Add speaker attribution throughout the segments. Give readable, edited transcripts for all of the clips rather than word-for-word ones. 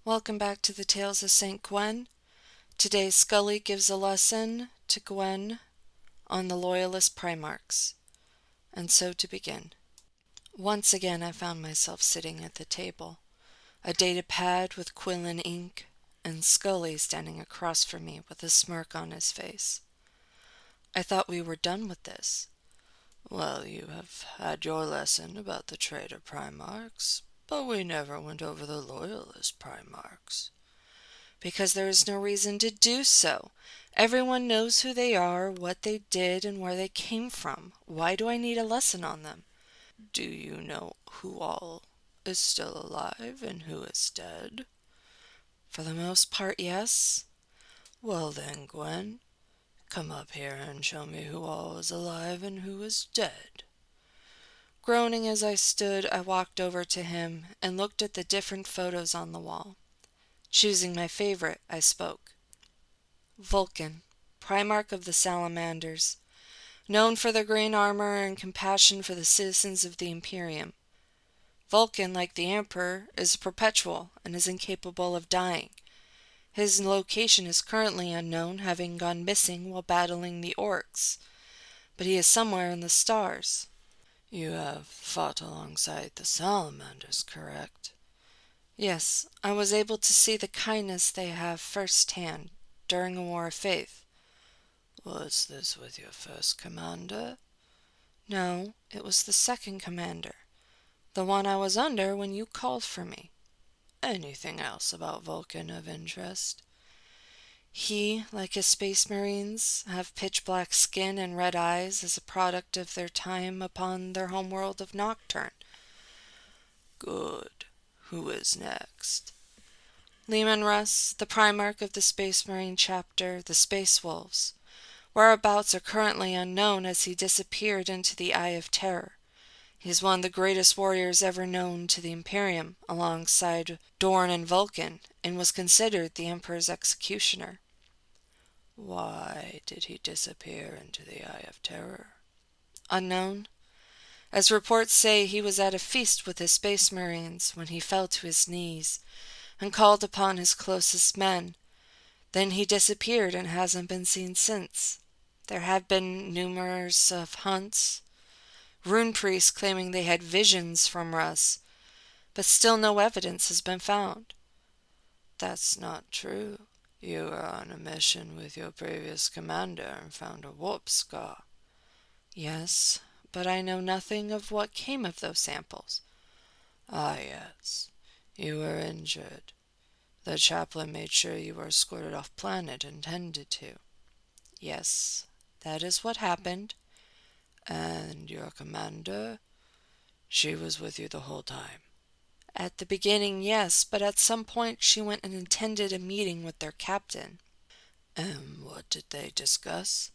Speaker 1: Welcome back to the Tales of St. Gwen. Today Scully gives a lesson to Gwen on the Loyalist Primarchs. And so to begin. Once again I found myself sitting at the table, a data pad with quill and ink, and Scully standing across from me with a smirk on his face. I thought we were done with this.
Speaker 2: Well, you have had your lesson about the traitor Primarchs, but we never went over the Loyalist Primarchs.
Speaker 1: Because there is no reason to do so. Everyone knows who they are, what they did, and where they came from. Why do I need a lesson on them?
Speaker 2: Do you know who all is still alive and who is dead?
Speaker 1: For the most part, yes.
Speaker 2: Well then, Gwen, come up here and show me who all is alive and who is dead.
Speaker 1: Groaning as I stood, I walked over to him and looked at the different photos on the wall. Choosing my favorite, I spoke. Vulcan, Primarch of the Salamanders, known for their green armor and compassion for the citizens of the Imperium. Vulcan, like the Emperor, is perpetual and is incapable of dying. His location is currently unknown, having gone missing while battling the orcs, but he is somewhere in the stars.
Speaker 2: You have fought alongside the Salamanders, correct?
Speaker 1: Yes, I was able to see the kindness they have firsthand during a war of faith.
Speaker 2: Was this with your first commander?
Speaker 1: No, it was the second commander, the one I was under when you called for me.
Speaker 2: Anything else about Vulcan of interest?
Speaker 1: He, like his space marines, have pitch-black skin and red eyes as a product of their time upon their homeworld of Nocturne.
Speaker 2: Good. Who is next?
Speaker 1: Leman Russ, the Primarch of the Space Marine chapter, the Space Wolves. Whereabouts are currently unknown as he disappeared into the Eye of Terror. He is one of the greatest warriors ever known to the Imperium, alongside Dorn and Vulcan, and was considered the Emperor's executioner.
Speaker 2: Why did he disappear into the Eye of Terror?
Speaker 1: Unknown. As reports say, he was at a feast with his space marines when he fell to his knees and called upon his closest men. Then he disappeared and hasn't been seen since. There have been numerous hunts, rune priests claiming they had visions from Russ, but still no evidence has been found.
Speaker 2: That's not true. You were on a mission with your previous commander and found a warp scar.
Speaker 1: Yes, but I know nothing of what came of those samples.
Speaker 2: Ah, yes. You were injured. The chaplain made sure you were escorted off planet and tended to.
Speaker 1: Yes, that is what happened.
Speaker 2: And your commander? She was with you the whole time.
Speaker 1: At the beginning, yes, but at some point she went and attended a meeting with their captain.
Speaker 2: And what did they discuss?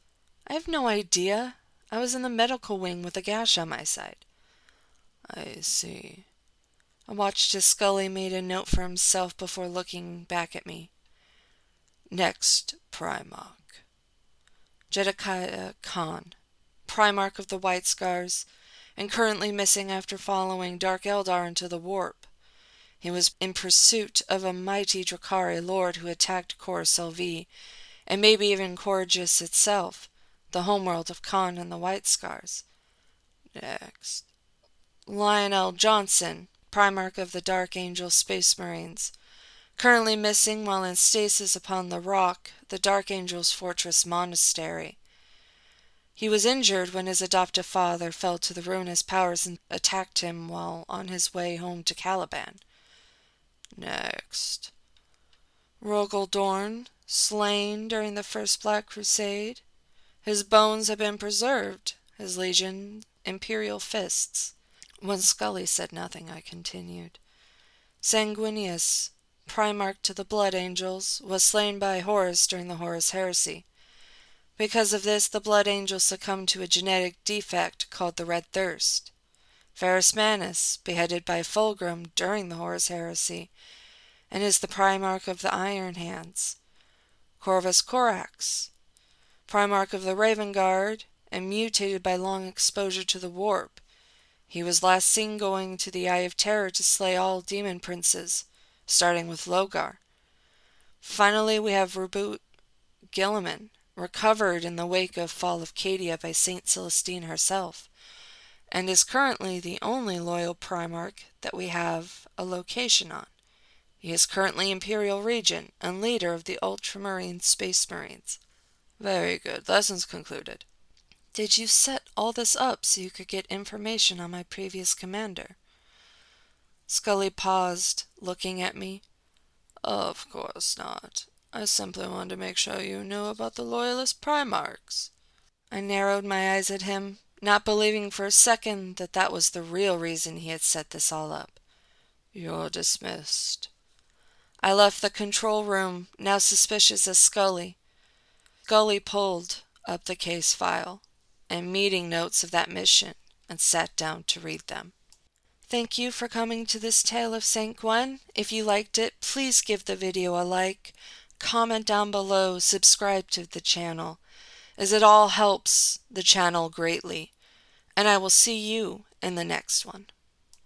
Speaker 1: I have no idea. I was in the medical wing with a gash on my side.
Speaker 2: I see.
Speaker 1: I watched as Scully made a note for himself before looking back at me.
Speaker 2: Next Primarch.
Speaker 1: Jedediah Khan, Primarch of the White Scars, and currently missing after following Dark Eldar into the warp. He was in pursuit of a mighty Drakari lord who attacked Cor Selvi, and maybe even Corgis itself, the homeworld of Khan and the White Scars.
Speaker 2: Next.
Speaker 1: Lionel Johnson, Primarch of the Dark Angel Space Marines, currently missing while in stasis upon the Rock, the Dark Angel's Fortress Monastery. He was injured when his adoptive father fell to the ruinous powers and attacked him while on his way home to Caliban.
Speaker 2: Next.
Speaker 1: Rogel Dorn, slain during the First Black Crusade. His bones have been preserved, his legion imperial fists. When Scully said nothing, I continued. Sanguinius, Primarch to the Blood Angels, was slain by Horus during the Horus Heresy. Because of this, the Blood Angels succumbed to a genetic defect called the Red Thirst. Varus Manus, beheaded by Fulgrim during the Horus Heresy, and is the Primarch of the Iron Hands. Corvus Corax, Primarch of the Raven Guard, and mutated by long exposure to the warp. He was last seen going to the Eye of Terror to slay all demon princes, starting with Logar. Finally, we have Reboot Gilliman, recovered in the wake of Fall of Cadia by Saint Celestine herself, and is currently the only loyal Primarch that we have a location on. He is currently Imperial Regent and leader of the Ultramarine Space Marines.
Speaker 2: Very good. Lessons concluded.
Speaker 1: Did you set all this up so you could get information on my previous commander? Scully paused, looking at me.
Speaker 2: Of course not. I simply wanted to make sure you knew about the Loyalist Primarchs.
Speaker 1: I narrowed my eyes at him, not believing for a second that that was the real reason he had set this all up.
Speaker 2: You're dismissed.
Speaker 1: I left the control room, now suspicious as Scully. Scully pulled up the case file and meeting notes of that mission and sat down to read them. Thank you for coming to this tale of St. Gwen. If you liked it, please give the video a like, comment down below, subscribe to the channel, as it all helps the channel greatly. And I will see you in the next one.